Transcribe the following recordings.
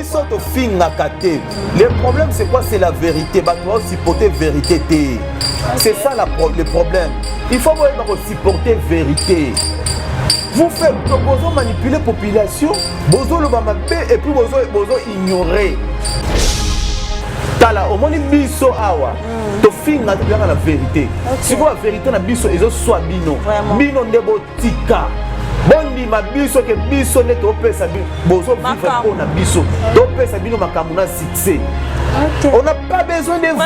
biso to finga kate. Le problème c'est quoi? C'est la vérité. Bah toi supporter vérité. C'est ça le problème. Il faut supporter vérité. Vous faites vous manipuler la population, vous le bamabé et puis vous ignorer. Tala au moins biso awa. To finga bien la vérité. Si vous la vérité na biso ezo soit bino ndebo tika. Bondi ma biso ke biso ne to pesa bozo vivre pour na biso. To pesa bino makamuna succès. On n'a pas besoin de vous.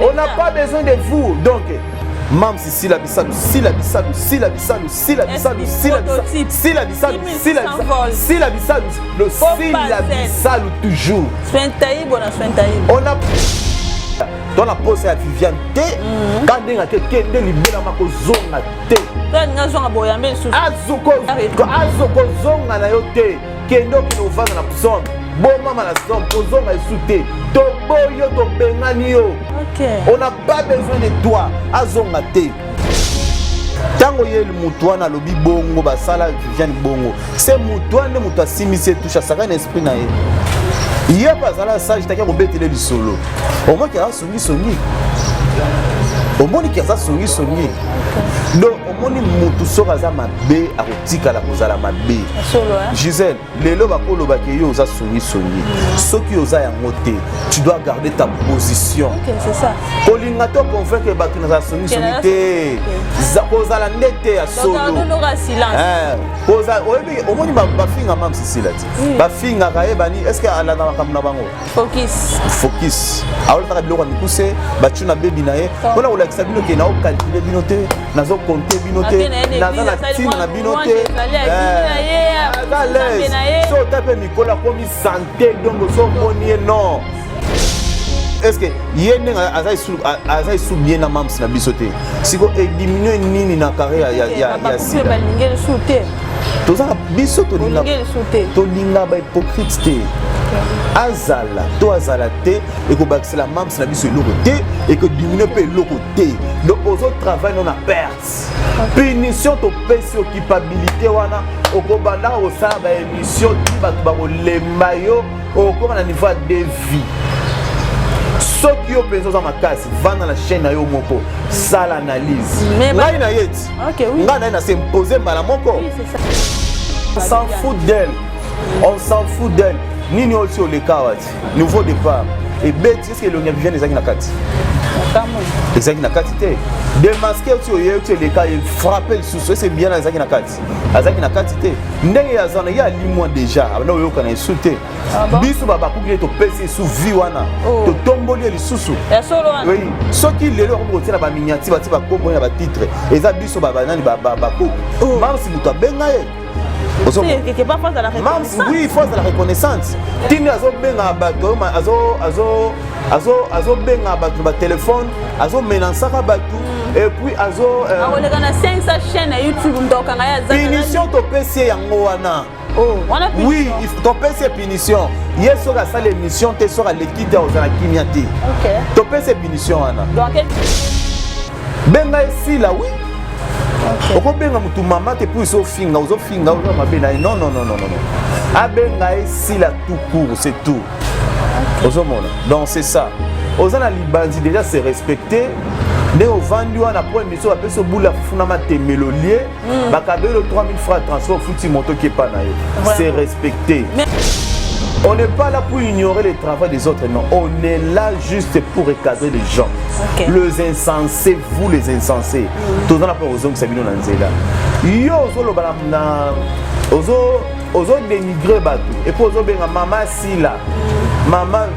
On n'a pas besoin de vous. Donc Mam si la bisalu, si la bisalu, si la bisalu, si la bisalu, si la bisalu, si la bisalu, si la bisalu, si la bisalu, le si la bisalu toujours. On a dans la pose à Viviane T, quand on a quelqu'un de libéral ma kozonga T. Azoko zonga na yote, kendo kino vana na pson. Bon maman la somme, kozonga esouté. To boyo to bengani yo. On n'a pas besoin de toi. Azonga T. Tango yel mutuana lobi bongo basala Viviane bongo. C'est mutuana mutua simise touche ça un esprit na ye. Il y a pas ça sage takia ko betele du solo. Au moins qu'il a songi. Au moins qu'il a songi. Donc au moins mutu sokaza mabe akotika la kozala mabe. Gisèle, lelo bakolo bakeyo za songi. Soki oza ya moté, tu dois garder ta position. OK, c'est ça. Kolingato convaincre batu na songi te. Za kozala ndete ya solo. Garde silence. Koza au moins ba finga mam Cécile ti. Ba finga ka ebani est-ce que ala na makamuna bango? Focus. Alors ta biloko mikuse, batu na bebi na ye. Ona olakisa bino ke na o calculer bino te. Nazo compter binoté naza na tina na binoté so tape mikola komi santé donc so moni non est-ce que yene aza isu bien na mams na bisoté siko e diminuer nini na carrière ya sida balingeli souté toza biso to linga ba hypocrite te azala to azala te et ko baxela mams na biso eloko te et que diminuer pe eloko te donc aux autres travail non a perte punition to pesi occupabilité wana okobanda osala ba émission ti bato bakolemba yo okoma na niveau de vie soki yo penza oza makasi vanda na chaîne na yo moko sala analyse ngai na yeti ngai na s'imposer mbala moko on s'en fout d'elle nini aussi oleka wati nouveau départ et bête est-ce que l'on a bien les na kati ezaki na kati te démasquer aussi oyeyo les cas et frapper le sous c'est bien ezaki na kati te ndenge ya zana ya limwa déjà abana oyoka na insulter biso baba kugile to pesi sous vie wana to tomboli le susu ya solo wana oui soki lelo ko tira ba miniati ba tiba kombo na ba titre eza biso baba nani ba ko même si muto benga ye c'est quelque part face à la reconnaissance. Oui, face à la reconnaissance. Tini azo benga bato azo benga bato ba téléphone, azo menansaka bato et puis azo on est dans 500 chaînes à YouTube ndoka ngaya za. Punition to PC yango wana. Oh, wana punition. Oui, il faut to PC punition. Yeso ga sala émission te sera l'équipe de ozala kimiati. OK. To PC punition wana. Donc benga ici là oui. Okobenga mutu mama te pour ozofinga mabe na non abenga ici la tout court c'est tout ozomona donc c'est ça ozana libandi déjà c'est respecté ne ovandi wana pour émission apeso bula funa matemelolier bakabelo 3000 francs transport futi moto qui pas na yo c'est respecté. On n'est pas là pour ignorer le travail des autres, non. On est là juste pour recadrer les gens. Les insensés, vous les insensés. Tout le monde a peur aux hommes qui s'habillent dans la yo, ozo dénigrer bateau. Et pour ozo benga maman si là, maman,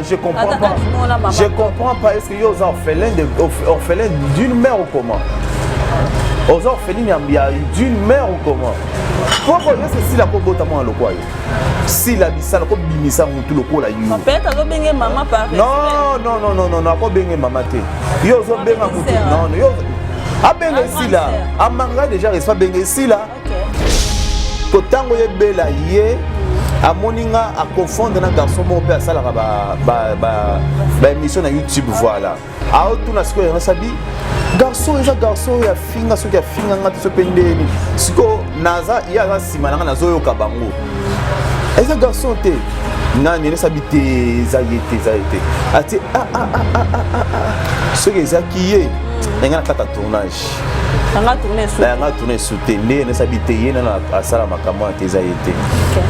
je comprends pas. Je comprends pas. Est-ce que yo orphelin d'une mère ou comment? Aux orphelins d'une mère ou comment? Pourquoi est-ce que si la kobota moi le quoi? Si la bisala ko bimisa mutu lokola yo. Peut-être azo benga maman par. Non, ko benga maman te. Yo zo benga mutu. Non, yo a benga ici là. A manga déjà reste pas benga ici là. OK. Ko tango ye bela ye a moninga a confondre na garçon mo pe asala ba émission na YouTube voilà. A tout na siko ya sabi. Garçon ya finga so ya finga ngati so pendeni. Siko naza ya za simana na zo yoka bango. eza garçon te nani ne sabite eza ye te eza ye te ati soki ezaki ye nanga na kata tournage nanga tourné soute nde ne sabite ye nana asala makambo te eza ye te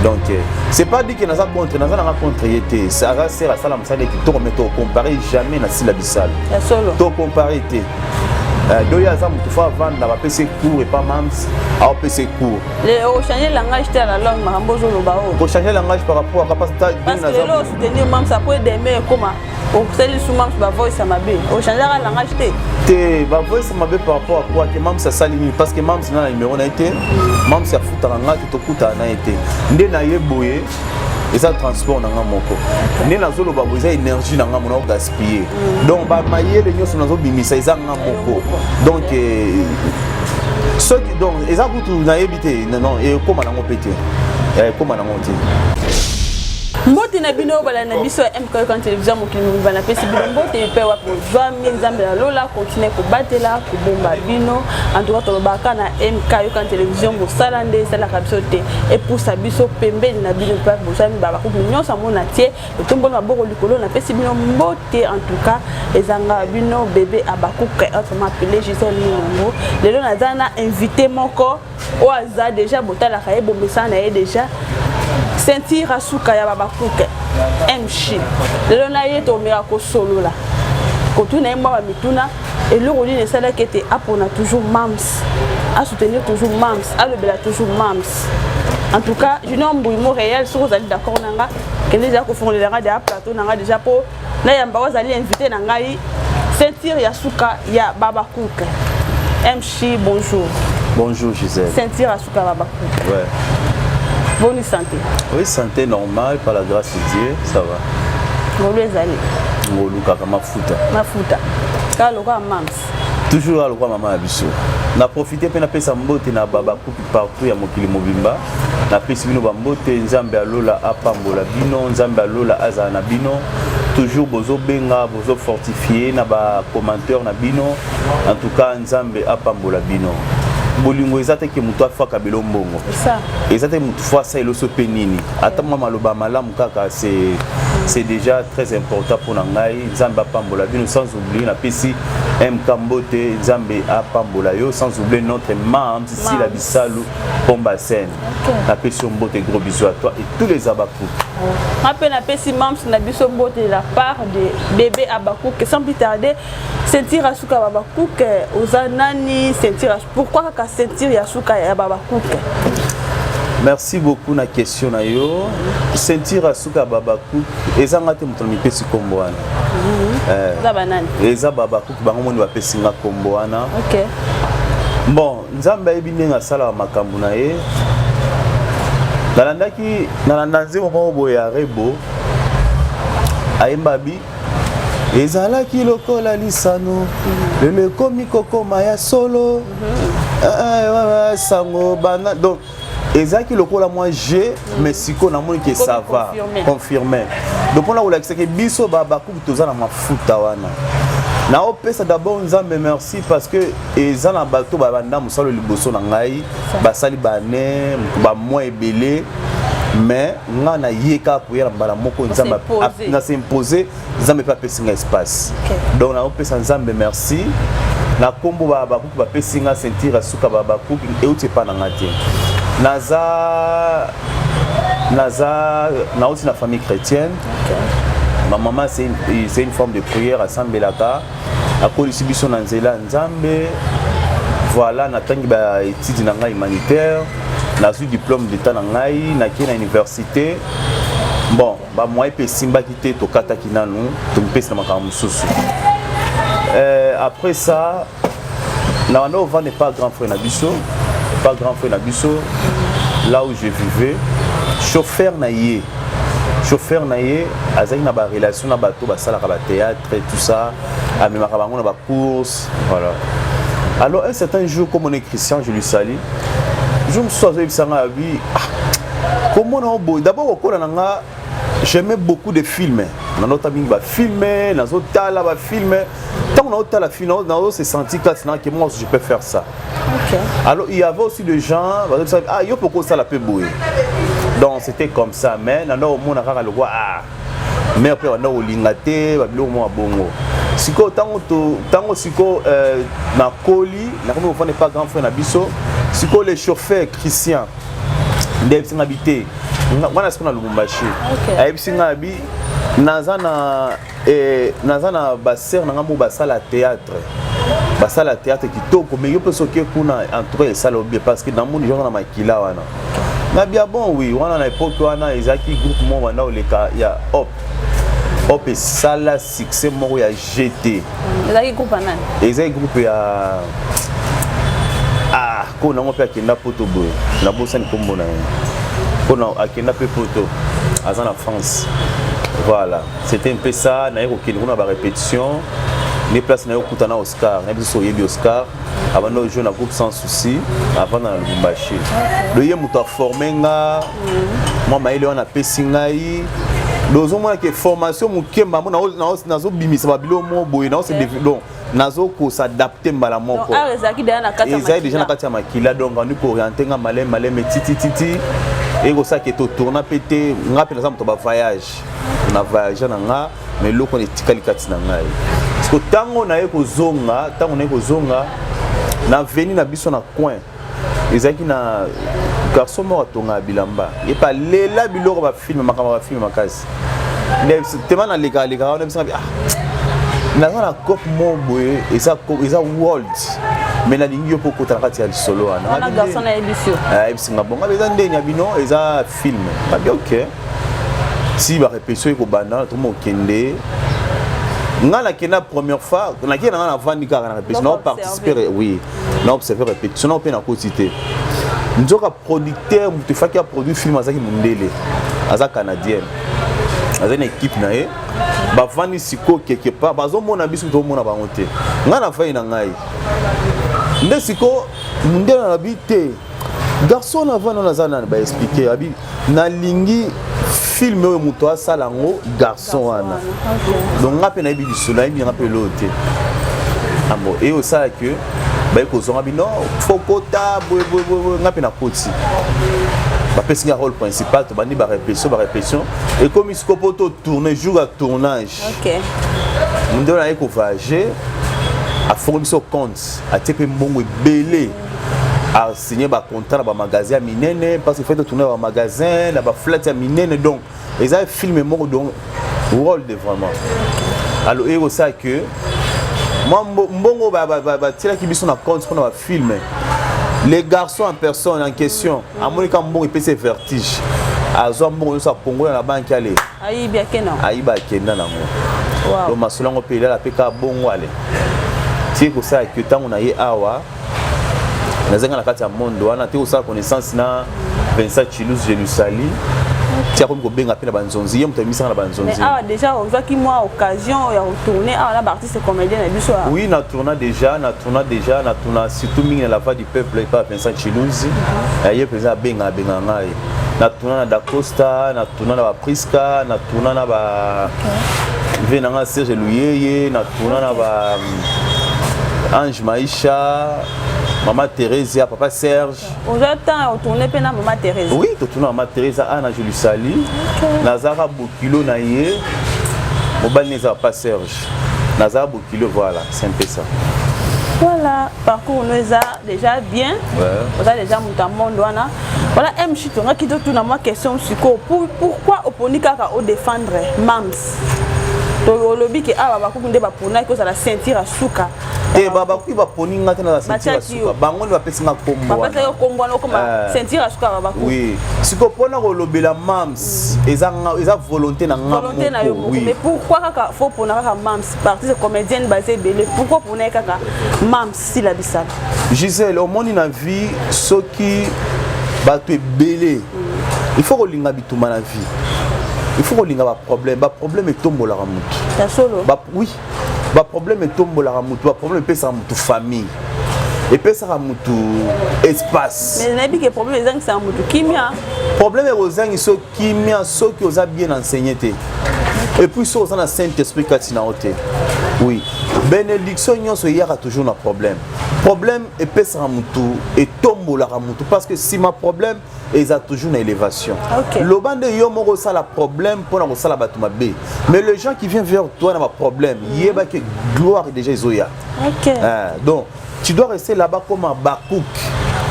donc c'est pas dit que naza contre naza nanga contre ye te aza sert asala mosala ete tokometa ocompare jamais na sila bisala tocompare te doya aza motu fo avanda bapesi cours epa mams aopesi cours changer langage te la langue makambo ozoloba o changer langage par rapport à capacité parce que lelo soutenir mams après demain ekoma osali su mams bavoice ya mabe ochangeaka langage te bavoice ya mabe par rapport à quoi que mams asali nini parce que mams na na numéro na ye te mams afutaka nga te tokutaka na ye te nde na ye boye eza transport na nga moko nde nazoloba bo eza énergie na nga mona ogaspiller donc bamayele nyonso nazobimisa eza nga moko donc soki donc eza kutu nayebi te non ekóma nango mpe te ekóma nango te mbote na bino bala na biso ya MK quand télévision mokili mobimba na pesi bino mbote mpe wapo zwami nzambe ya lola continue kobatela kobomba bino en tout cas tolobaka na MK quand télévision mosala nde esalaka biso te epusa biso pembeni na bino mpe bozwami babakubi nyonso amona tie etomboli maboko likolo na pesi bino mbote en tout cas ezanga bino bébé abakuka autrement appelé Gisèle Minongo lelo naza na invité moko oyo aza déjà botalaka ye bombesana na ye déjà sentir asuka ya babakuke mchi lelo na ye tomeka kosolola kotuna ye mwa bamituna eloko nini esalaki ete apona toujours mams à soutenir toujours mams alobela toujours mams en tout cas junior mbui montréal soki ozali d'accord nanga kende déjà kofongolelanga déjà plateau nanga déjà po nayamba ozali invité na ngai sentir ya suka ya babakuke mchi bonjour bonjour Gisèle sentir asuka ya babakuke ouais. Bonne santé. Oui, santé normale, par la grâce de Dieu, ça va. Ngolu ezali. Ngolu kaka mafuta. Mafuta. Kalo kwa mams. Toujours à l'okwa maman abiso. Na profiter pe na pesa mbote na baba coupe partout ya mokili mobimba. Na pesa bino ba mbote nzambe alola apambola bino, nzambe alola aza na bino. Toujours bozo benga, bozo fortifier na ba commentaire na bino. En tout cas nzambe apambola bino. Bolingo ezate ke mutu afaka bilombongo ça ezate mutu fwa sa eloso pe nini ata mwa maloba malamu kaka c'est déjà très important pour ngai nzambe apambola bino sans oublier na pesi MK Mbote nzambe apambola yo sans oublier notre membre ici la Bisalu Pomba Sen na pesi Mbote gros bisous à toi et tous les Abakou rappelle na pesi membre na biso Mbote de la part de bébé Abakou que sans plus tarder sentir asuka Abakou que ozanani sentir pourquoi sentir yasuka ya babakuke. Merci beaucoup na question na yo. Sentir asuka babakuke ezanga te mutu mipesi kombo wana. Za banani. Eza babakuke bango moni bapesi nga kombo wana. OK. Bon, nzambe ayebi ndenge asala makambo na ye. Nalandaki nalandanze moko boya rebo. Ayembabi ezalaki lokola lisano lelo komi kokoma ya solo sango bana donc ezalaki lokola moi j'ai mais siko na moni que ça va confirmer donc on a oula que biso babaku toza na mafuta wana na opesa d'abord nzambe merci parce que ezana bato babanda musalo liboso na ngai basali bane ba moi ebele mais nga na yeka pour yala mbala moko nzamba na s'imposer nzambe pa pesinga espace donc na opesa nzambe merci na kombo baba ku ba pesinga sentir asuka baba ku et uti pa na ngati naza na aussi na famille chrétienne ma maman c'est une forme de prière assemblelaka akolisi biso na nzela nzambe voilà na tangi ba étude na nga humanitaire na su diplôme d'état na ngai na ki na université bon ba moi pe simba kité to kataki nanu to mpesa na makambo mususu après ça na wana on n'est pas grand frère na biso là où je vivais chauffeur na ye azaki na ba relation na bato basalaka ba théâtre et tout ça amemaka bango na ba course voilà alors un certain jour comme on est chrétien je lui salue je me suis dit, comment on a d'abord j'aimais beaucoup de films. Dans notre ami va filmer, dans notre tala va filmer. Tant on a autant la film, on s'est senti que moi aussi je peux faire ça. Okay. Alors il y avait aussi des gens, ah yo pourquoi ça la peut bouiller. Donc c'était comme ça, mais nando au monde a le roi mais après on a au lingate babilo mo bongo siko tango siko na koli na comme on n'est pas grand frère na biso siko les chauffeurs Christian ndeb singa habité wana siko na Lubumbashi ayib singa bi nazana ba sœur na ngamo ba sala théâtre kitoko mais yo peut soki kuna entrer ça bien parce que dans mon genre na makila wana na bien bon oui wana na époque wana ezaki groupe mo wana oleka ya hop et sala succès moko ya GT ezaki groupe nani ezaki groupe ya ko na ngope akenda poto boy na bosa ni kombo na ko na akenda pe poto azana France voilà c'était un peu ça na yeko kini kuna ba répétition les places na yokuta na Oscar na biso yebi Oscar avant de jouer na groupe sans souci avant na Lubumbashi le ye muto formé nga moi maile wana pesi ngai dozo mona ke formation mukemba mona nazo bimisa babilo mo boye na se donc nazo ko s'adapter mbala moko donc ezaki déjà na kati ya makila déjà na kati ya makila donc on ko orienter nga malem titi et ko ça que to tourna pété nga pe na ba voyage na voyage na nga mais loko ne tikali kati na ngai parce que tango na ye ko zonga na veni na biso na coin ezaki na garçon moko atonga bilamba et pas lela biloko ba film makasi tellement na leka on aime ça na na cop mo boye eza world mais na lingi yo poko takati ya solo na garçon na ebisio ebisinga bonga beza ndenya bino eza film ba bien OK si ba répétition ko banda tout mo kende ngala kena première fois na kena na vandi ka na répétition na participer oui na observer répétition na pe na quotité nzoka producteur mutu faki a produit film azaki mundele aza canadienne aza une équipe na ye ba vandi siko quelque part bazo mona biso to mona bango te ngana fa ina ngai nde siko mundele na bité garçon na vandi na zana ba expliquer abi na lingi film oyo muto asala ngo garçon wana donc ngape na bibi solo na ngape lote amo et au ça que ba ko zonga bino fokota boy ngape na koti ba pesi rôle principal to bandi ba répétition et comme il scopo to tourner jour à tournage OK mundo na ko voyager a fourni son compte a tepe mbongo belé a signé ba contrat ba magasin minene parce que fait tourner ba magasin la ba flat ya minene donc ils avaient filmé mon donc rôle de vraiment alors et ça que moi mbongo ba tira ki biso na compte pour na film les garçons en personne en question à monika mbongo il peut se vertige azo mbongo ça Congo na banque aller ayiba kena na mo donc masolango pe la peka bongo ale c'est pour ça que tant on a eu awa nazanga na kati ya mondo wana te osala connaissance na Vincent Chilus Jelusali tia comme ko benga pe na banzonzi ye mutamisa na banzonzi mais ah déjà on voit qui moi occasion ya retourner ah là artiste comédien na biso oui na tourna déjà surtout mingi la voix du peuple pas Vincent Chilus ye président benga ngai na tourna na Dacosta na tourna na ba Priska na tourna na ba venanga Serge Luyeye na tourna na ba Ange Maïcha Maman Thérèse, Papa Serge. Aujourd'hui, on tourne pe na Maman Thérèse. Oui, on tourne Maman Thérèse, Anna Julusali, Nazara Bokilo Naye, Mobile Neza Papa Serge. Nazara Bokilo, voilà, c'est un peu ça. Voilà, parcours nous a déjà bien. On a déjà mon monde voilà, M Chitonga qui te tourne à ma question pourquoi Oponika au défendre Mams? Le lobby qui a bakunde ba pona ko la ceinture asuka et baba ku ba poni ngata na ceinture asuka bango ba pesi nga kombo ba pesi kombo no koma ceinture asuka baba ku oui siko pona ko lobela Mams eza volonté na nga oui mais pourquoi kaka faut pona kaka Mams partie comédienne basée belé pourquoi pona kaka Mams si la bisala Gisèle au monde na vie soki ba te belé il faut ko linga bituma na vie. Il faut qu'on ait un problème. Le problème est tomber la ramoute. C'est solo. Oui. Le problème est tomber la ramoute. Le problème est ça la famille. Et puis ça la espace. Mais il y a un problème c'est ça la kimia. Le problème est que ça kimia ceux qui ont bien enseigné. Et puis ça on a Saint-Esprit qui a oui. Bénédiction il y a toujours un problème. problème et pèse ramutu et tombe la ramutu parce que si ma problème ils ont toujours une élévation. Le bande yo moko ça la problème pour na ça la batuma b. Mais les gens qui viennent vers toi n'a pas problème. Yeba que gloire déjà isoya. OK. Donc tu dois rester là-bas comme un bakouk.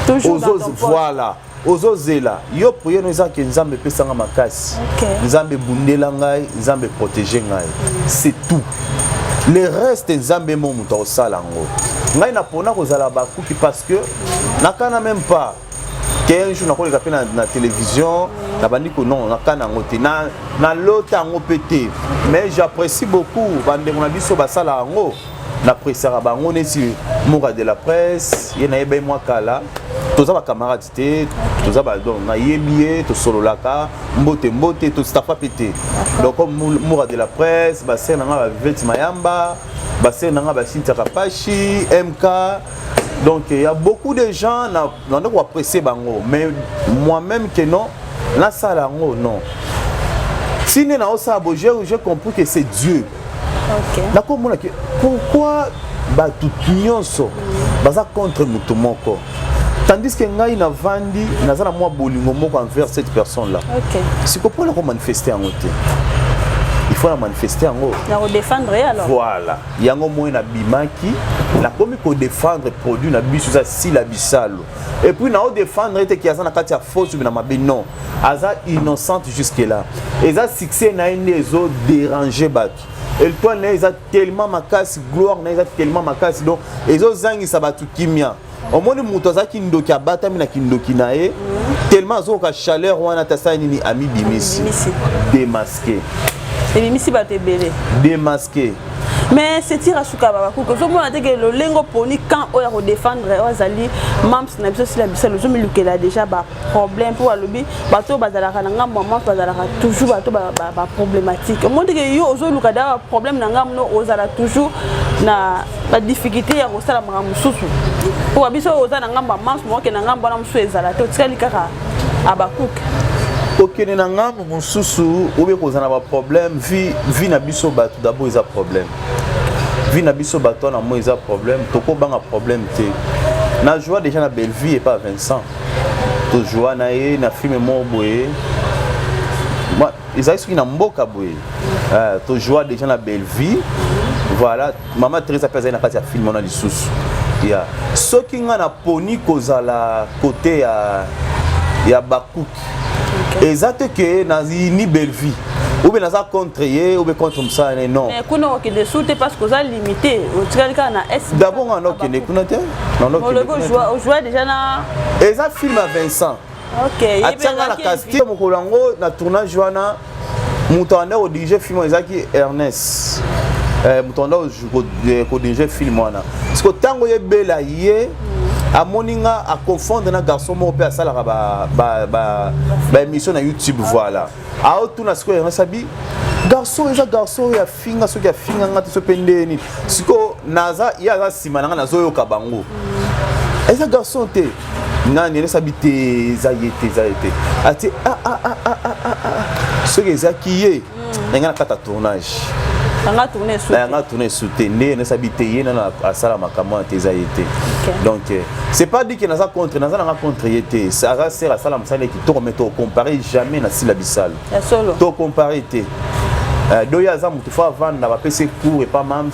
Toujours dans ton voilà. Ozozela yo prier nous a que nzambe pesanga makasi. Nzambe bundela ngai, nzambe protéger ngai. C'est tout. Le reste nzambe mo muto osala ngo. Ngai na pona kozala bakuki parce que nakana même pas qu'un jour nakoli kapé na télévision na bandi ko non nakana ngote na lota ngo pété mais j'apprécie beaucoup bande mon biso basala ngo n'apprécie bango nesi moura de la presse yena ebe moi kala toza ba camarades té toza ba donc na yebie to sololaka mbote to stafa pété donc comme moura de la presse ba ser na ba veti mayamba ba ser na ba Cynthia Kapashi MK. Donc il y a beaucoup de gens qui ont apprécié bango mais moi-même que non la salle non si n'est pas ça j'ai compris que c'est Dieu. D'accord, pourquoi bah tout nyonso baza contre mutumoko tandis que ngai na vandi nazana moi bolingo moko envers cette personne là. C'est pourquoi on manifester en côté. Il faut la manifester en haut. La défendre alors. Voilà. Yango mo na bimaki na komi ko défendre produit na biso ça si la bisalo. Et puis na o défendre était qui azana kati ya fausse na mabe non. Aza innocente jusque là. Et ça succès na ine ezo déranger bat. Et toi na eza tellement makasi gloire na eza tellement makasi donc ezo zangi sabatu kimia. Au moins muto za kindoki abata mina kindoki nae tellement zo ka chaleur wana tasa nini ami bimisi. Démasqué. Et misi ba te belé démasqué mais c'est tira suka baba ko so mo na te que le lengo poni quand o ya ko défendre ozali mams na biso si la biso zo milukela déjà ba problème pour alobi bato bazala kana ngamba mams bazala toujours bato ba problématique mo te que yo zo luka da problème na ngam no ozala toujours na ba difficulté ya ko sala mama mususu pour biso ozana ngamba mams mo ke na ngamba na musu ezala to tikali kaka abakuka. Ok, nous avons un souci, ou bien nous avons un problème, vie na biso bato d'abord ils ont problème. Vie na biso bato na moi ils ont problème, toko bang a problème té. Na joie déjà na belle vie et pas Vincent. To joie na e na film mo boye. Moi, ils ont ce qui na mboka boye. To joie déjà na belle vie. Voilà, maman Teresa pesa na kati ya film on a du souci. Ya. Ce qui na poni kozala côté ya bakouk. Exact que nazi ni belle vie ou bien naza contre ou bien contre ça non mais kuna que de soute parce que ça limité au tika na S d'abord on a que ne kuna te non non on joue déjà na exact film à Vincent. OK atanga la casting mokolango na tournage wana mutanda au dirige film ezaki Ernest mutanda au dirige film wana parce que tango yebela ye a moninga à confondre na garçon mo pe asala ba émission na YouTube voilà a tout na siko ya sabi garçon ya finga so ya finga ngati so pendeni siko naza ya za simana na zo yoka bango eza garçon te nani ne sabi te za yete ati so que za kiye nga na kata tournage nga tourner soutenir ne s'habiter na asala makambo te za yete. Donc c'est pas dit que naza contre yete ça sert à sala msale qui to remettre au comparer jamais na silabisal to comparer te doya za mutu fa vendre na ba PC court et pas mams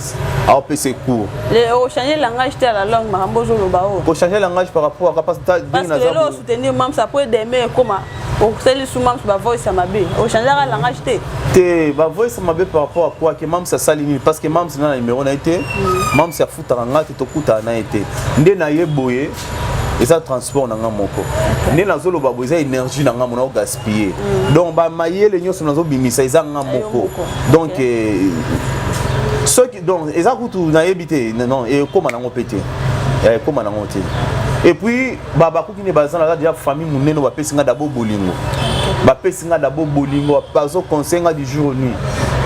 a PC court le au changer langage te la langue makambo zo loba o ko changer langage par rapport à capacité de na za parce que soutenir mams ça peut aimer comment au celle sous mams ba voice ça mabe au changer la langage te ba voice ça mabe par rapport à quoi que mams ça saline parce que mams na numéro na été mams ça futa ngati to kuta na été nde na yeboye et ça transport na ngamoko ne na zolo ba boza énergie na ngamona o gaspiller donc ba mayele nyoso na zo bimisa eza ngamoko donc ceux qui donc eza kutu na yebité non et comment na ngopete comment na ngote et puis baba ko kine bazana la déjà famille muneno ba pesinga d'abord bolingo ba pesinga d'abord bolingo bazo conseiller du jour nuit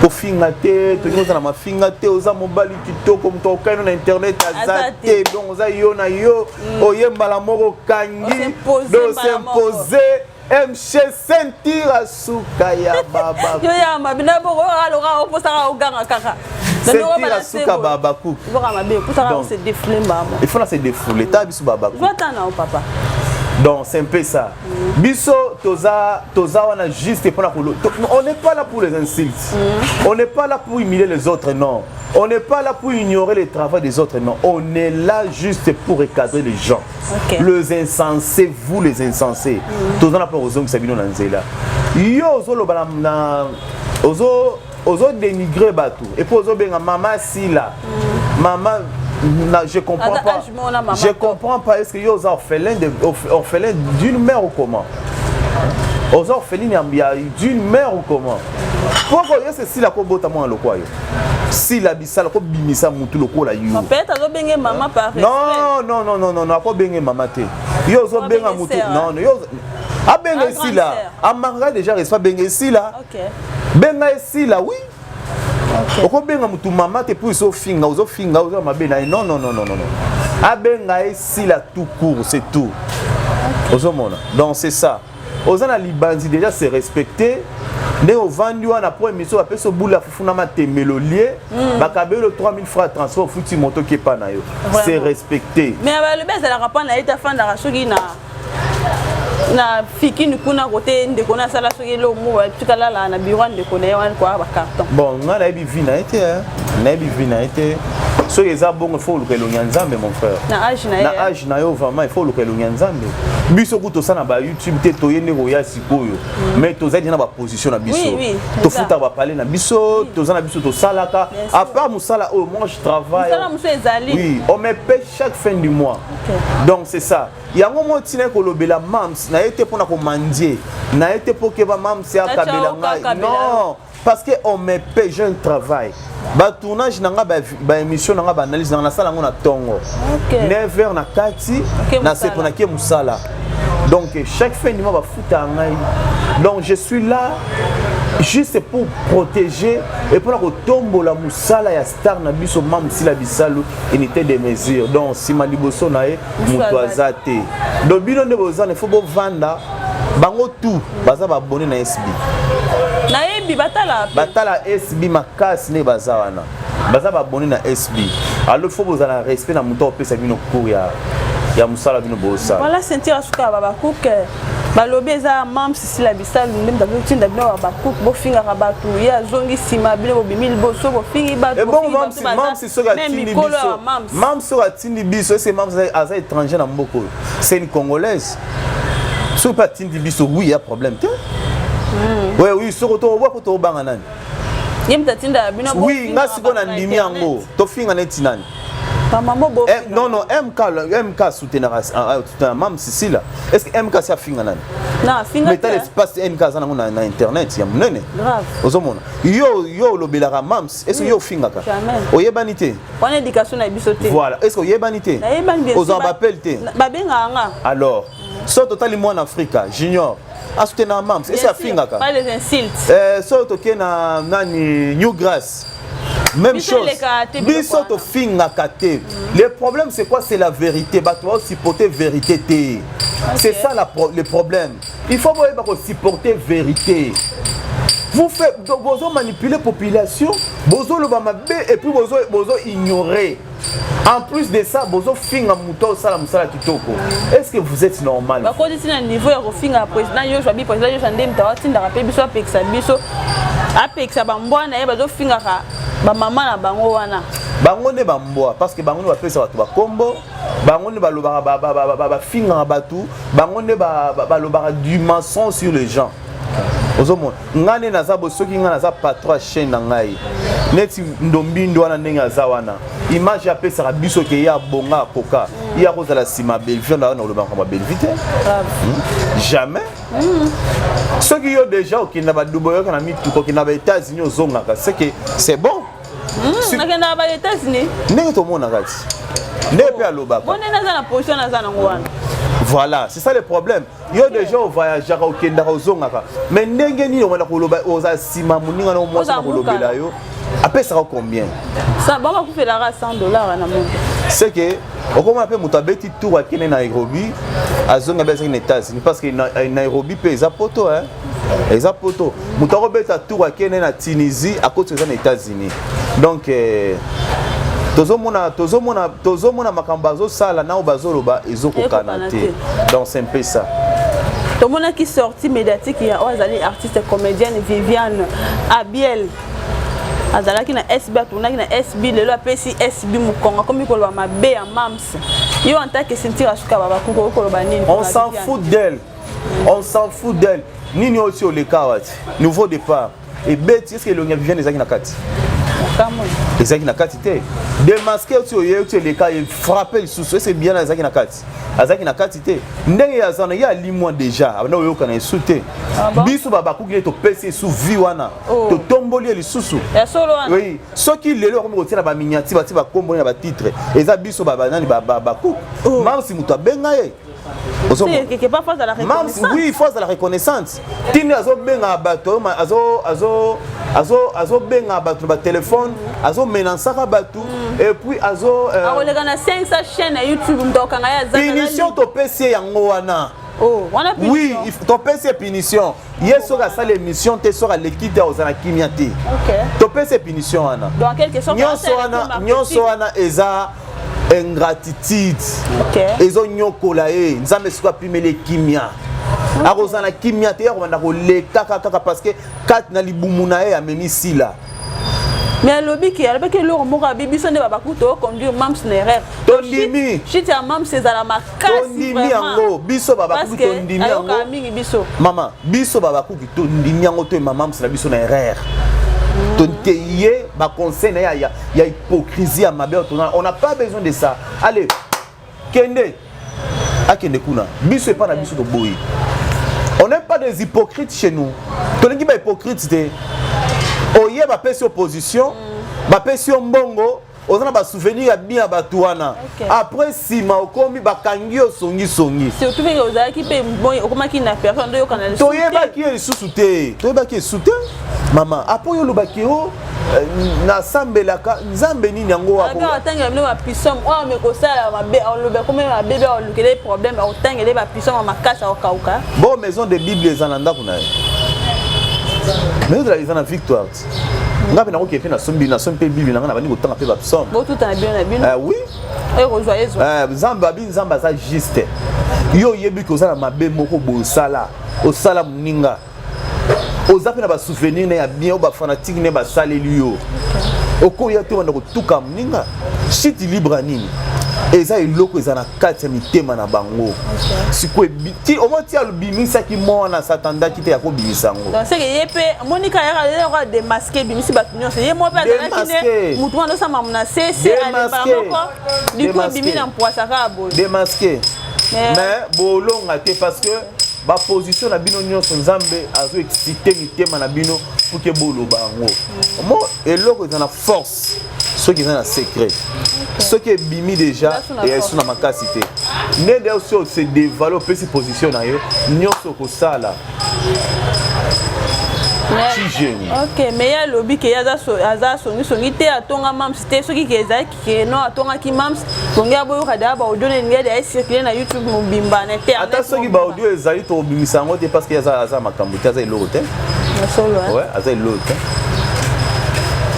ko finga te to nyoza na mafinga te oza mobali kitoko mto kaino na internet azate donc oza yo na yo oyemba la moko kangi do s'imposer MC sentir asuka ya baba yo ya mabina boko alora oposa ka oganga kaka sentir la souka babakou. Il faut se défouler. T'as biso babakou. Papa. Donc c'est un peu ça. Biso toza wana juste pour la on n'est pas là pour les insultes. On n'est pas là pour humilier les autres, non. On n'est pas là pour ignorer le travail des autres, non. On est là juste pour recadrer les gens. Okay. Les insensés, vous les insensés. Toza na pour aux hommes sabino nanzela. Yo ozolo bana ozo dénigrer batou. Et pour ozo benga maman si là. Maman je comprends pas. Je comprends pas. Est-ce que yo orphelin d'une mère ou comment? Aux orphelins d'une mère ou comment? Pourquoi est-ce que si la kobota moi le quoi yo? Si la bisala ko bimisa mutu le ko la yo. Peut-être azo benga maman par respect. Non, ko benga maman te. Yo zo benga mutu. Non, yo a benga ici là. A manga déjà respect benga ici là. OK. Benga ici là, oui. Oko benga mutu mama te pour iso finga ozo mabena non abenga ici la tout court c'est tout ozo mona donc c'est ça ozana libanzi déjà c'est respecté ne ovandi wana pour émission après so boula fufuna matemelo lié bakabelo 3000 francs transport futi moto ke pa na yo c'est respecté mais le best la rapana na ita fanda rasogi na fiki ni kuna côté ndeko na sala soki lo mo tukala la na bureau ndeko na wan kwa ba carton bon nga na bi na été so yeza bongo faut le nyanzambe mon frère na âge na yo vraiment il faut le nyanzambe biso kuto sana ba YouTube te to yene roya sikoyo mais to zadi na ba position na biso to futa ba parler na biso to zana biso to salaka à part musala oh moi je travaille oui on me paie chaque fin du mois donc c'est ça yango mo tine ko lobela mams na été pour na ko mandie na été pour que ba mams ya kabela ngai non parce que on me paie je travaille ba tournage nanga ba émission nanga ba analyse nanga sala ngona tongo 9h na kati na sepona ke musala donc chaque fin du mois ba futa ngai donc je suis là juste pour protéger et pour la tombo la musala ya star na biso mam si la bisalu unité de mesure donc si maliboso na e muto azate donc bino ne bozana faut bo vanda bango tout baza ba abonné na SB na yebi batala SB makasi ne baza wana baza ba abonné na SB alors faut bozana respect na muto opesa bino cour ya musala bino bosa voilà sentir asuka baba cook balobi eza mam si la bisalu ndem da tinda bino baba cook bo finga rabatu ya zongi sima bino bimil boso bo fingi ba bo mam si soka tindi biso mam soka tindi biso c'est mam aza étranger na mboko c'est une congolaise so pas tindi biso oui il y a problème te oui so ko wa ko to banga nani yemta tinda bino bo oui ngasi ko na ndimi yango to finga neti nani non MK soutenir même Cécile est-ce que MK ça finga nani na finga mais t'as l'espace MK ça na internet ya munene grave ozomona yo lobelaka mams est-ce que yo finga ka oyebanité on éducation na bisoté voilà est-ce que oyebanité ozo appel te babenga nga alors so total moi en Afrique junior a soutenir mams est-ce que finga ka pas les insultes so toke na nani New Grass même chose. Bisoto finga kate. Le problème c'est quoi? C'est la vérité. Bah toi supporter vérité té. C'est ça le problème. Il faut supporter vérité. Vous faites vous manipuler la population, vous le bamabé et puis vous ignorer. En plus de ça, vous finga muto sala musala kitoko. Est-ce que vous êtes normal? Bah quand tu es niveau ya finga président yo jobi président yo jandem tawati ndaka biso apeksa biso apeksa bambwana ye bazo finga ka ba maman na bango wana bango ne bamboa parce que bango ne ba pesa bato ba kombo bango ne ba lobaka ba finga batu bango ne ba lobaka du mensonge sur les gens ozomona ngane naza bosoki ngana za patron chaîne na ngai neti ndombindo wana ndenge aza wana image apesa biso ke ya bonga koka ya kozala sima belvie na lobaka ba belvite jamais soki yo déjà okina ba duboyo kana mituko kina ba États-Unis ozongaka c'est que c'est bon nakenda ba États-Unis ndenge to mona kati ndenge pe alobaka bonne naza na position naza na ngwana. Voilà, c'est ça le problème. Yo déjà au voyage au Kenda ozongaka. Mais ndenge ni on a koloba oza sima muninga no mo na kolobela yo. Après ça combien? Ça va vous faire $100 na monde. C'est que Comment on appelle Moutabeti tour à Kenya Nairobi, à zone aux États-Unis parce que Nairobi peut les poto hein. Les poto. Moutabeti tour à Kenya na Tunisie à cause des États-Unis. Donc tozomona makambazo sala na obazoloba ezoko kanate. Donc c'est un peu ça. Tout le monde qui sorti médiatique il y a des artistes comédienne Viviane Abiel. Azalaki na SB atunaki na SB lelo apesi SB mukonga comme ikoloba mabe ya mams. Yo en tant que sentir asuka baba kuko koloba nini. On s'en fout d'elle. On s'en fout d'elle. Nini aussi au lekawati. Nouveau départ. Et bête est-ce que le Viviane ezaki na kati? Ezaki na kati te. Démasquer aussi au leka et frapper le sous c'est bien ezaki na kati. Azaki na kati te. Ndenge ya zana ya limwa déjà. Abana oyo kana insulter. Biso baba kuki to pesi sous vie wana. To tomboli li susu. Ya solo wana. Oui. Soki lelo comme kotina ba mignati ba ti ba kombo na ba titre. Eza biso baba nani baba ku. Même si muto benga ye. C'est quelque part face à la reconnaissance. Oui, face à la reconnaissance. Tini azo benga bato, azo benga bato ba téléphone, azo menansaka bato et puis azo akolega na 500 chaîne YouTube mtokanga ya zana. Punition to PC yango wana. Oh, wana punition. Oui, il faut to PC punition. Yeso ka sala émission te sera l'équipe ozana kimiate. OK. To PC punition wana. Dans quelque sorte nyonso wana eza ingratitude. OK. Ezo nyokola e, nzambe siko pimele kimia. Akozana kimia te yakobanda koleka kaka parce que kat na libumu na e amemi sila. Mais lobi ki alobaki loko moko bibi sonde baba kuto conduire mams na erreur. Tondimi. Chiti ya mams ezala makasi vraiment. Tondimi yango biso baba kuto tondimi yango. Parce que mingi biso. Mama, biso baba kuto tondimi yango to mama mams na biso na erreur. Tondeye ba conseil na ya hypocrisie à mabe on n'a pas besoin de ça. Allez. Kende. Akende kuna. Biso pas na biso to boyi. On n'est pas des hypocrites chez nous. Tondeki ba hypocrite te. Oye ba pesi opposition, ba pesi mbongo, ozana ba souvenir ya bien batuana. Après sima okomi ba kangi osongi songi. Surtout que ozaki pe mbongo okomaki na personne ndo yokana le. Toyeba ki e susute. Toyeba ki soute. Maman, apo yo lobaki o na sambelaka nzambe nini yango wako. Aka atanga mne ba pisom, o me kosala mabe olobe comme ma bébé olukele problème otangele ba pisom makasa okauka. Bon maison de Bible ezalanda kuna. Mais ils ont la victoire. On a bien que fait na sombi Bible na bani ko tanga pe ba psalm. Bon tout en bien. Oui. Et rejoyez. Nzamba ça juste. Yo yebi ko za na mabe moko bo sala. O sala muninga. O za pe na ba souvenir na ya bien o ba fanatique ne ba saleli yo. Oko ya to na ko tuka muninga. Shit libre nini. Eza eloko eza na kati ya mitema na bango. Sikwe ti au moins ti alubimisa ki mona satanda ki te ya ko bimisa ngo. Donc c'est que yepe Monica ya démasquer bimisi batunyo c'est mo pa za kine mutu ndo sama munase c'est alibamoko diko bimi na mpwasa ka bo. Démasquer. Mais bolonga te parce que ba position na bino nyonso nzambe azo exciter mitema na bino pour que bolo bango. Mo eloko eza na force. Ceux qui sont en secret, ceux qui sont bimi déjà et sont dans ma capacité. N'aide aussi se développer ses positions d'ailleurs. Nous sommes ça là. Ok, mais il y a le lobby qui est à son idée à ton amam, c'était ce qui est qui non à ton aki mams. On a beau radar, on donne une aide à circuler sur YouTube, mon bimba. Attends, ceux qui va audio les aïe to bimisango parce qu'il y a ça ma cambuta, ça est l'autre. Ouais, ça est l'autre.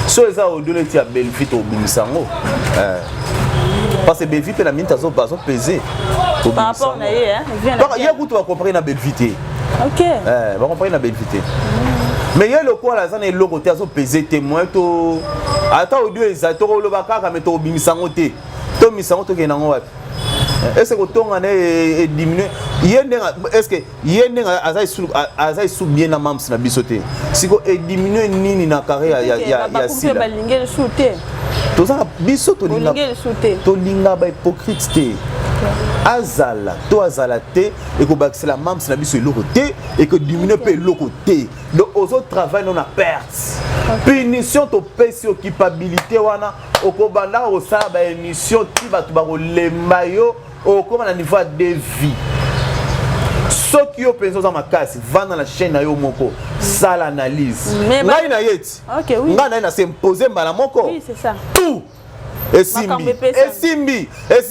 So eza odole ti ya Belvite obimisango parce que Belvite na minta zo bazo peser par rapport na ye il y a goût va comprendre na Belvite. OK va comprendre na Belvite mais y'a le quoi la zone eloko te azo peser témoin to ata audio eza to lo bakaka mais to obimisango te to misango to kenango wapi. Est-ce que tonga ne diminuer est-ce que yendenga azai sous bien na mams na bisoté siko e diminuer nini na carrière ya sila ba lingel souté to za biso to linga ba hypocrite te azala to azala te et ko baxela mams na biso eloko te et que diminuer pe eloko te donc aux autres travail non a perte punition to pesi occupabilité wana okobanda osala ba émission ti batu ba kolemba yo comme à niveau de vie. Ce qui est présent dans ma casse, va dans la chaîne à Yomoko, ça l'analyse. Mais là, il y a OK, oui. Là, il y a s'imposer Malamoko. Oui, c'est ça. Tout. esimbi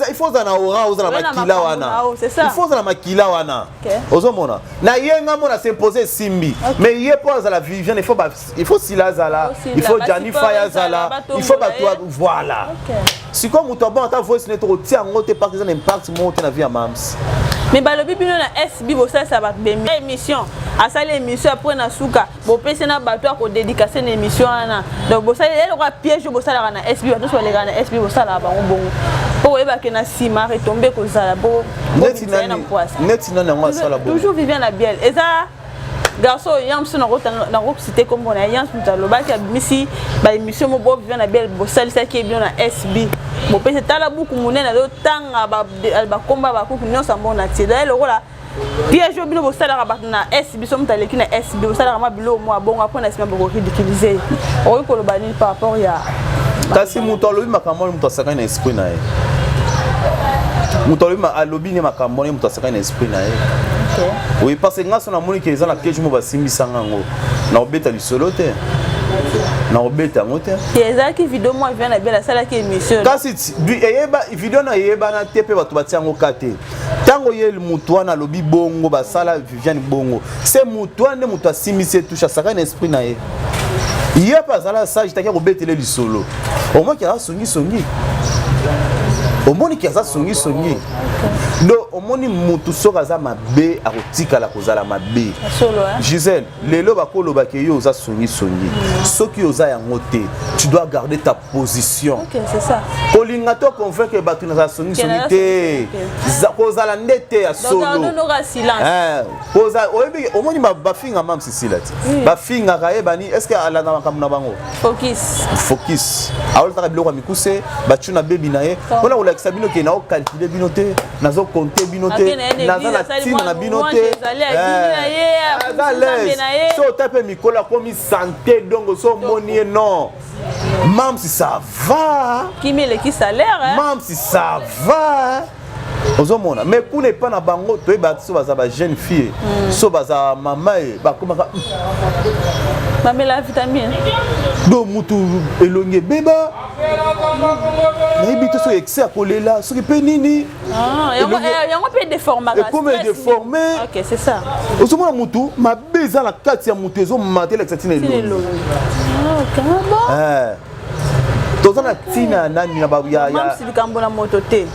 il faut za na aura oza na makila wana il faut za na makila wana ozomona na yenga mona s'imposer esimbi mais ye po za la Viviane il faut sila zala il faut Jani Faya zala il faut batwa voilà si comme muto bon ta voice net ko tia ngote parce que ça impact monte na vie ya mams mais balobi bino na SB bo ça va bem émission à ça l'émission après na suka bo pese na bato ko dédicacer na émission ana donc bo ça elle aura piège bo ça la na SB bato so les gars na SB bo ça la ba bongo po eba ke na sima retomber ko ça la bo net na ngwa ça la bo toujours Viviane la bielle et ça garçon yam so na cité comme on a yam mutalo ba ki misi ba émission mo bo Viviane la bielle bo ça qui est bien na SB bon pese tala buku munene do tanga ba komba ba kuku nyonso mbona tida ele kola piège bino bo sala ba na SB so mutaleki na SB bo sala ma bilo mo abonga après na sima boko ridiculiser o ko lo bani par rapport ya kasi mutalo bi makambo muto saka na esprit na ye mutalo bi ma alobi ni makambo ni muto saka na esprit na ye oui parce que ngaso na moni ke za na piège mo ba simbisa ngango na obeta lisolo te na obeta ngote yeza ki video moi vient na bela sala ki émission kasi eyeba video na yeba na tepe bato batiango kate tango ye mutu na lobi bongo ba sala Viviane bongo c'est mutu ande mutu asimise touche saka na esprit na ye ye pas sala sage takia ko betele lisolo au moins ki a songi omoni ki aza songi do omoni mutu soka za mabe akotika la kozala mabe Gisèle lelo bakolo bakeyo oza songi soki oza yango te tu dois garder ta position OK c'est ça kolinga to convaincre batu na za songi te kozala ndete ya solo donc on silence koza oyebi omoni bafinga mam sisila ti bafinga kaye bani est-ce que ala na makambo na bango focus awol ta biloko mikuse batu na bebi na ye ona olakisa bino ke na o calculer bino te nazo compter bino te naza na tina na bino te so tape mikola komi santé donc so moni non mam si ça va qui met le qui salaire mam si ça va ozomona mais pour ne pas na bango to ba so baza ba jeune fille so baza mama ba komaka la vitamine do mutu elonge beba na ibito so excès kolela so pe nini yango pe déformation comme déformé OK c'est ça ozomona mutu ma beza la kati ya mutu ezo matela exatine elonge toza na tina nani na babu ya mam silikambo na moto te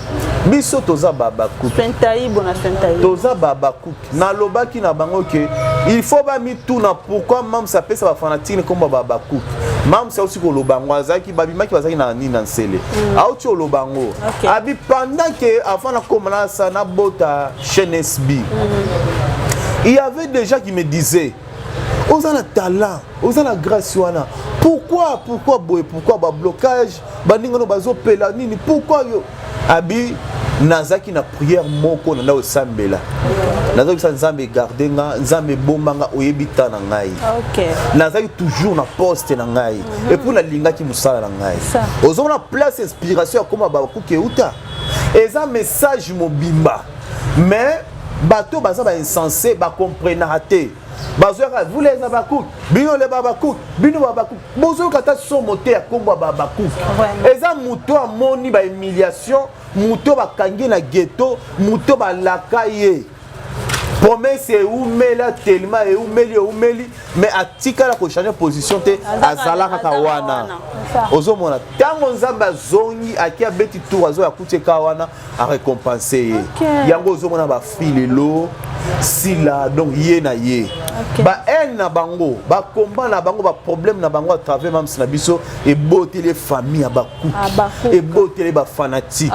biso toza baba kuki fentayi bona fentayi toza baba kuki na lobaki na bango ke il faut ba mi tuna pourquoi mam ça pesa ba fanatique comme baba kuki mam ça aussi ko lobango azaki babimaki bazaki na nini na nsele auti o lobango abi pendant que avant na komana ça na bota chaîne SB il y avait des gens qui me disaient aux a talent aux a grâce wana pourquoi boy pourquoi ba blocage baninga bazo pela nini pourquoi yo abi nazaki na prière moko na o sambela nazaki sa nzambe garder nga nzambe bombanga oyebita na ngai nazaki toujours na poste na ngai et pour la linga ki musala na ngai ozona place inspiration comme ba kuke uta eza message mobimba mais bato baza ba insensé ba comprendre raté bazoka vous les abakouk bino le babakouk bino babakouk bozoka ta so moté ya kombo babakouk eza muto amoni ba humiliation muto bakangi na ghetto muto balakaye promesse et oumela tellement et oumeli mais atika la ko changer position te azala kaka wana ozomona tango nzamba zongi akia beti tour azo akuti kawana a récompenser yango ozomona ba filelo sila donc yé na yé ba en na bango ba combat na bango ba problème na bango à travers même na biso et boté les familles ba couple et boté les ba fanatique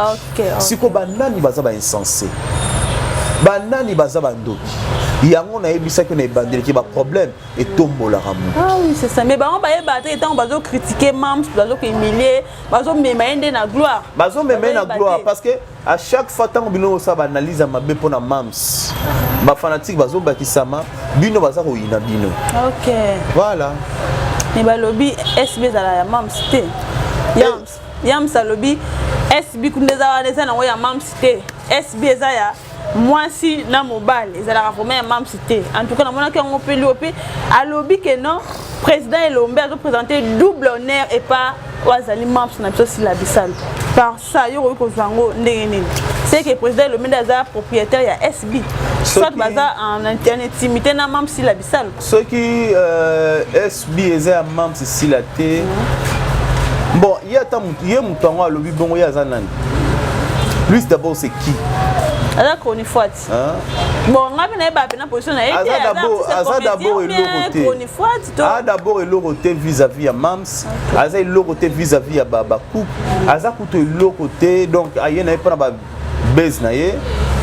siko ba nani baza ba insensé banani baza bandoki yango na yebisa que na ebandeli ki ba problème et tombola ramu oui c'est ça mais bango ba yebata etant bazo critiquer mams bazo ko humilier bazo memaende na gloire parce que à chaque fois tant bino ça ba analyse mabe pona mams ba fanatique bazo bakisama bino baza ko ina bino voilà mais ba lobby SB za la mams te yams lobby SB kundeza waneza na ya mams te SB za ya moi si na mobile ils allaient reformer même cité en tout cas na mona ki on peut loper à lobby que non président Elombe a représenté double honneur et pas wazali mams na biso si la bisal par ça yo ko zango ndenge c'est que le président le ministre propriétaire ya SB soit baza en intimité na même si la bisalo ceux qui SB eza même si la té bon il y a tant mutango lobi bongo ya zanani lui d'abord c'est qui alors qu'on est fort bon on a bien na position na été d'abord et l'autre vis-à-vis à Mams aza l'autre vis-à-vis à Babakou aza kuto l'autre donc ayena pas ba base na ye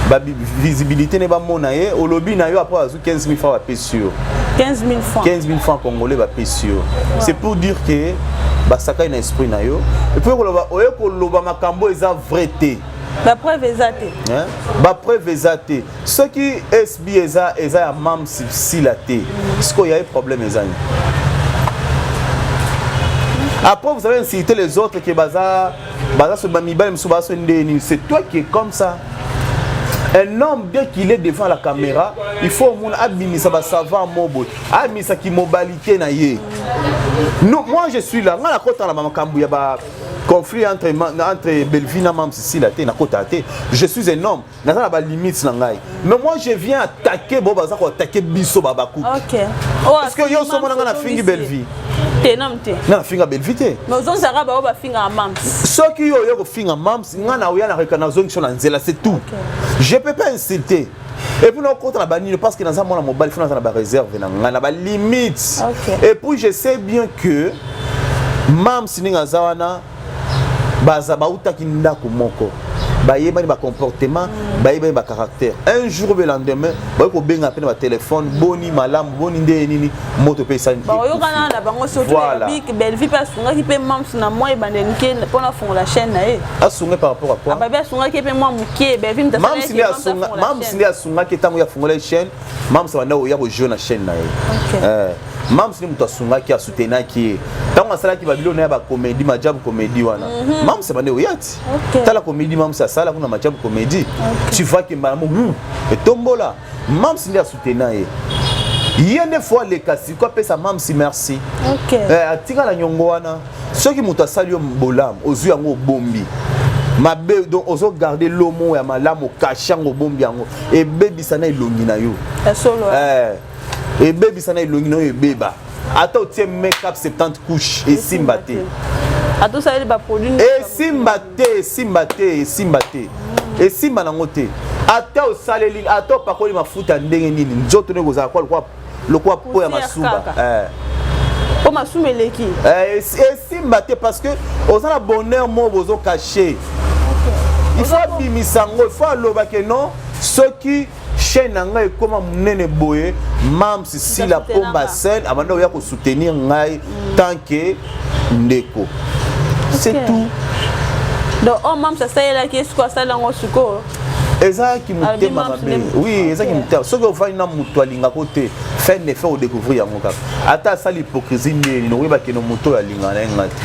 ba visibilité ne ba mona ye au lobby na yo après azu 15 000 francs ba pesio 15 000 francs congolais ba pesio c'est pour dire que ba saka na esprit na yo et puis ko loba makambo eza vrai. La preuve exacte. La preuve exacte. Ce qui est bien, c'est à même si la té. Est-ce qu'il y a un problème exact? Après, vous avez incité les autres qui c'est toi qui es comme ça. Un homme, bien qu'il est devant la caméra, il faut que ça va savoir mobile. Ça qui mobilité na ye. Moi, je suis là. Moi, la côte à la maman Kambouya. Conflit entre Belvina et Mamsi la té na kota té. Je suis un homme, na la limite na ngai. Mais moi je viens attaquer Bobaza ko attaquer biso Babakou. OK. Parce que yo so mona na fingi Belvi. Té nam té. Na finga Belvi té. Mais zone zara ba finga Mamsi. Ce qui yo ko finga Mamsi ngana oya na rekana zone sur la nzela c'est tout. Je peux pas insulter. Et puis nous contre la banine parce que dans un monde mobile il faut dans la réserve na ba limite. Et puis je sais bien que Mamsi ninga zawana baza bautaki ndako moko bayeba ni ba comportement bayeba ni ba caractère un jour le lendemain ba ko benga pena ba téléphone boni malam boni nde nini moto pe sani ba yo kana na bango surtout big Belvi pas sunga ki pe mams na moi bandeni ke pona fond la chaîne na e asunga par rapport à quoi ba ba sunga ki pe moi mukie Belvi mta mams ni asunga mams ni asunga ki tango ya fongola chaîne mams banda o ya ko jeune na chaîne na e Mams ni muto asunga ki asutena ki tango asala ki babilo na ba comédie majab comédie wana Mams bande oyati tala comédie Mams asala kuna majab comédie tu vois que maman et tombola Mams ni asutena ye yende fois les kasi quoi pesa Mams merci atika la nyongo wana ceux qui muto asali yo bolam ozu yango bombi mabe donc ozo garder lomo ya malamu kashango bombi yango e bebisana ilongi na yo solo et baby ça n'est l'ongino et béba. Attends, tiens make-up 70 couches et simbaté. Attends, ça va produire. Et simbaté. Et simbanangote. Attends, saléling. Attends, par contre, ma fout à n'enni. N'joto ne vous a quoi le quoi pour ma souba. Pour ma soume l'équipe. Et simbaté parce que aux a bonheur moi vous ont caché. Il faut bimisango, il faut l'oba que non ceux qui chaîne ngai comme nene boye Mams si la pomba scène abanda ya ko soutenir ngai tant que ndeko c'est tout donc on Mams ça est là qui est quoi ça là ngo suko eza ki mutema mabe oui eza ki mutema ce que vous faites na muto alinga côté fait ne fait au découvrir yango kaka ata ça l'hypocrisie ni no weba ke no muto alinga na ngati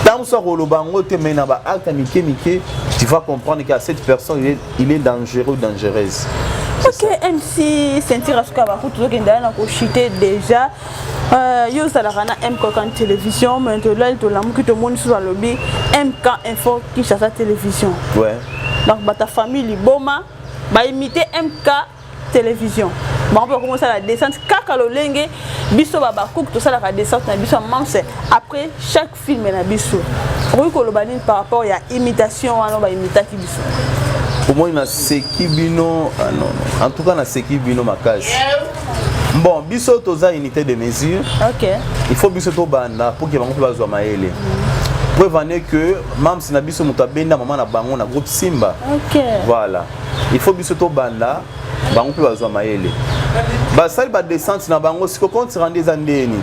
tant ça rolobango te mena ba acte mike tu vas comprendre que cette personne il est dangereux dangereuse. Ok, MC Sentir Asuka Bakou, tout le monde a chuté déjà. Yo Salarana MK télévision, maintenant là il te l'a mis tout le monde sur le lobby. MK Info qui cherche la télévision. Ouais. Donc ta famille Boma va imiter MK télévision. Bon, on peut commencer la descente. Kaka Lolenge, biso Babakou, tout ça la descente na biso Mams. Après chaque film na biso. Rui Kolobani par rapport à imitation, on va imiter qui biso. Pour moi, il y a Sekibino. Ah non, non. En tout cas, il y a Sekibino Makaz. Bon, biso toza unité de mesure. Ok. Il faut biso to banda pour que bango puisse voir maele. Preuve en est que Mams na biso muta benda maman na bango na groupe Simba. Ok. Voilà. Il faut biso to banda bango puisse voir maele. Ba sali ba descente na bango siko compte rendre des andeni.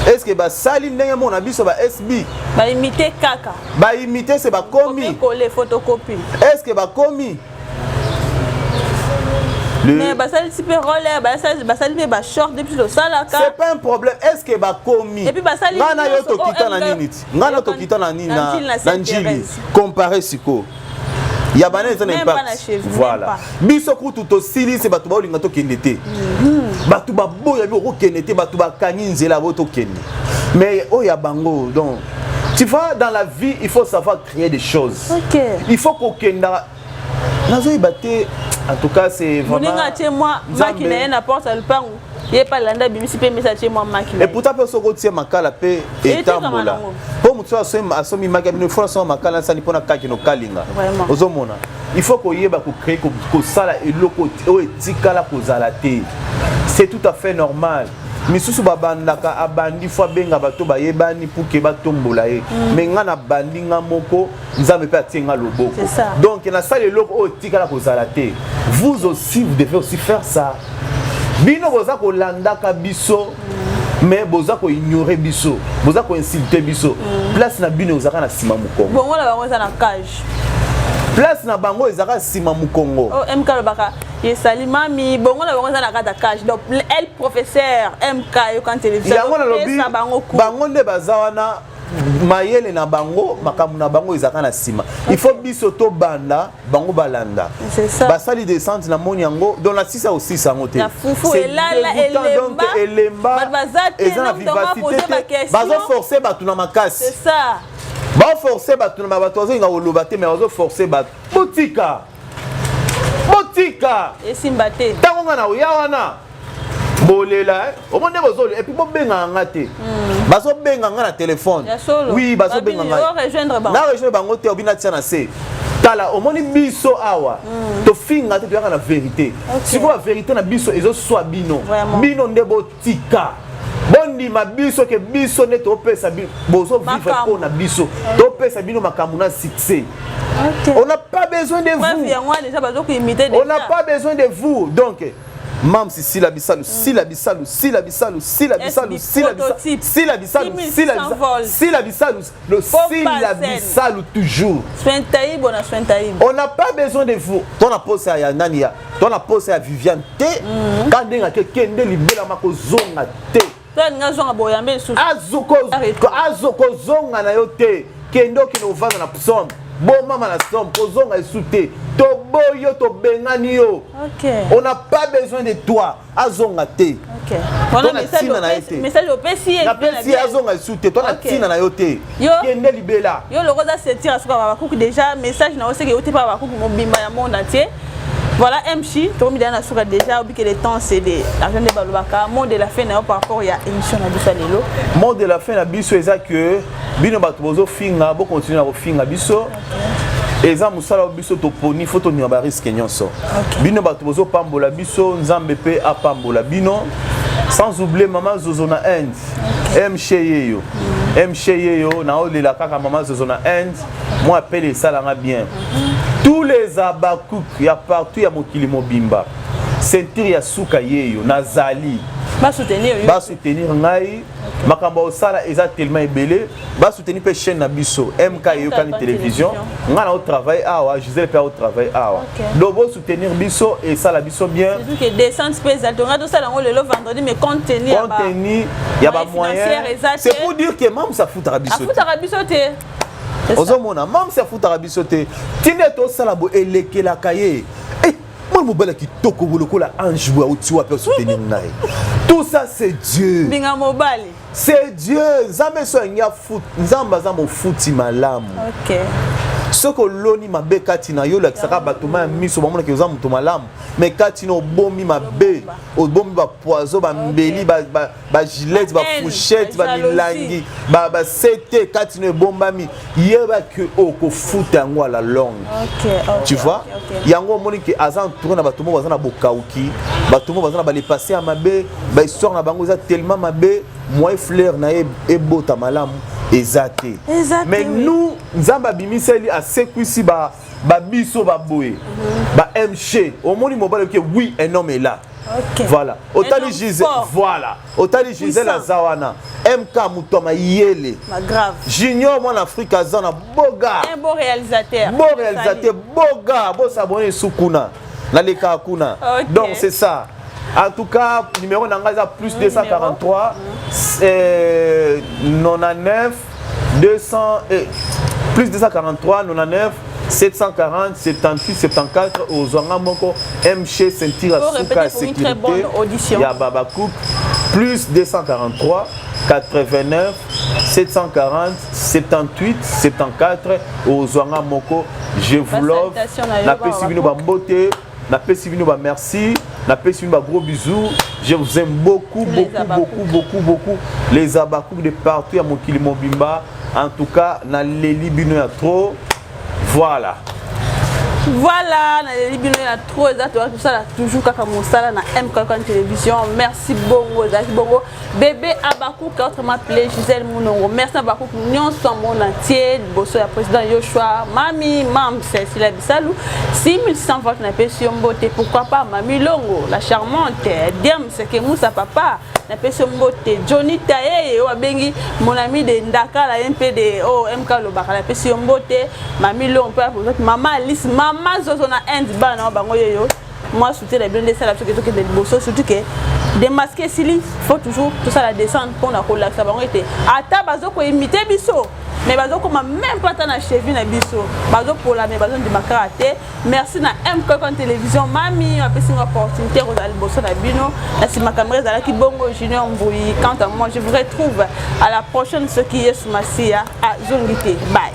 Est-ce que ba sali ndenge mon abiso ba SB ba imiter kaka ba imiter c'est ba commis coller photocopie est-ce que ba commis mais ba sali type roller ba sali ba short depuis le salaka c'est pas un problème est-ce que ba commis et puis ba sali ngana yo to kita na nini ngana to kita na nini na njili comparer siko ya bana ça n'impact voilà biso kutu to sili c'est batu ba olinga to kendete batu ba boya bi ko kendete batu ba kanyi nzela bo to kende mais o ya bango donc Tu vois, dans la vie, il faut savoir créer des choses. Ok. Il faut qu'on en tout cas, c'est vraiment... Et pourtant, personne ne makala pe etambola. Pour mutu asomi makala, il faut asomi makala ça ni pona kaki no kalinga. Ozomona. Il faut qu'on y ait ko créer ko sala eloko o etikala ko zalate. C'est tout à fait normal. Misusu babandaka abandi fwa benga bato bayebani pour que batombola ye. Mais ngana bandi nga moko nzambe pe atinga loboko. Donc na sala eloko o etikala ko zalate. Vous aussi vous devez aussi faire ça. Bino boza ko landaka biso mais boza ko ignorer biso, boza ko insulter biso. Place na bino ozaka na sima mukongo. Bon wala bango za na cage. Place na bango ezaka sima mukongo. Oh MK Lobaka, yesali mami, bon wala bango za na kata cage. Donc elle professeur MK yo quand télévision. Yango na lobi bango nde bazawana mayele na bango makamu na bango ezaka na sima. Il faut biso to banda bango balanda. C'est ça. Basali descente na moni yango dans la 6 aussi sangote. La foufou et là elemba. Ezana vivacité. Bazo forcer batu na makasi. C'est ça. Ba forcer batu na bato azo nga olobate mais bazo forcer batu. Botika. Et simbate. Tango na uyawana. Bolela au monde bozolo et puis bo benga ngate bazo benga ngana téléphone oui bazo benga ngate na rejoindre bango te obina tia na se tala au monde biso awa to finga te na vérité si la vérité na biso ezo soit bino ndebo tika bondi ma biso ke biso ne to pesa bozo vivre pour na biso to pesa bino makambu na succès. On n'a pas besoin de vous. On n'a pas besoin de vous. Donc Mam si la bisalu toujours. On n'a pas besoin de vous. Ton apose à Nania, ton apose à Viviane T. Quand on a quelqu'un de libéral ma kozonga T. Azoko zonga na yote. Kendo ki no vanda na psom. Bon maman la somme, kozonga esouté. To boyo to bengani yo. OK. On n'a pas besoin de toi. Azonga te. OK. On a message au PC et la PC azonga esouté. Toi na tina na yote. Kende libela. Yo le rosa sentir asuka ba kuku déjà message na oseke yote pa ba kuku mobimba ya monde entier. Voilà MC, tout le monde a souka déjà oublié que le temps c'est de l'argent de Balobaka. Mot de la fin par rapport à émission na biso lelo. Mot de la fin na biso eza que bino bato bozo finga bo continuer na finga biso. Eza musala biso to poni photo ni ba risque nyonso. Bino bato bozo pambola biso nzambe pe apambola bino. Sans oublier maman Zozo na End. Mcheyeyo. Mcheyeyo na olela kaka maman Zozo na End. Moi appelle ça là bien. Tous les abakouk ya partout ya mokili mobimba. Sentir ya suka yeyo nazali. Ba soutenir ngai. Makamba osala eza tellement ébélé. Ba soutenir pe chaîne na biso MK yo kan télévision. Nga na au travail awa, Gisèle pe au travail awa. Donc bo soutenir biso et ça la biso bien. C'est que descente spéciale. Donc tout ça là le vendredi mais contenir ya ba moyen. C'est pour dire que même ça fout biso. Fout biso te. Ozomona mam se futaka biso te tinde to sala bo elekela kaye moi mobala ki toko boloko la ange wa utiwa pe soutenir nai tout ça c'est Dieu binga mobali c'est Dieu nzambe so nya foot nzamba za mo futi malamu. OK soko loni mabe kati na yo la kisaka batuma miso bamona ke oza muto malamu mais kati no bomi mabe o bomi ba poison ba mbeli ba gilet ba fourchette ba milangi ba sete kati no bombami yeba que o ko futa yango à la longue. Tu vois yango moni ke azan tourner na batumo bazana bokauki batumo bazana ba les passer à mabe ba histoire na bango za tellement mabe moi fleur na e bota malamu ezate. Mais nous nzamba bimiseli a sekwisi ba biso ba boye ba MC au moni mobile que oui un homme est là. Voilà otali Gisèle voilà otali Gisèle Azawana MK Mutoma yele grave Junior moi en Afrique azana boga un beau réalisateur boga bo s'abonner sukuna na leka kuna. Donc c'est ça. En tout cas, numéro d'engagement plus 243 99 200 plus 243 99 740 78 74 aux Zongamoko MC Sentir Asuka sécurité. Il y a Baba Cook plus 243 89 740 78 74 au Zwanga Moko. Je vous love. La Pessivino Bambote, la Pessivino Bam merci, la Pessivino Bam gros bisous. Je vous aime beaucoup, beaucoup. Les Abakouk de partout à Mokili Mobimba. En tout cas, na Leli Bino ya trop. Voilà. Voilà, na Leli Bino ya trop exactement tout ça toujours kaka mosala na MK télévision. Merci bongo, Zaki bongo. Bébé Abakouk autrement appelé Gisèle Mounongo. Merci Abakouk Nyon son monde entier, bosso ya président Yoshua, Mami, Mam Cécile Bissalou. 6100 votes na Pession Mbote, pourquoi pas Mami Longo, la charmante, Diam Seke Moussa Papa, na Pession Mbote, Johnny Taye, Wabengi, mon ami de Ndaka, la MPD, MK Lobaka, la Pession Mbote, Mami Longo, Maman Alice, Maman Zozo na Inde, Bana, Bango Yo. Moi, je soutiens les blindés, c'est la chose qui est de bosso, surtout que démasquer Sili, il faut toujours tout ça la descendre pour la relaxer. Ata bazo ko imiter biso, mais bazo ko même pas tant na cheville na biso. Bazo pour la mais bazo de makaraté. Merci na MK télévision mami, a pesi une opportunité aux bosso na bino. La si ma caméra za la ki bongo junior mbui. Quant à moi, je vous retrouve à la prochaine ce qui est sur Massia à Zongité. Bye.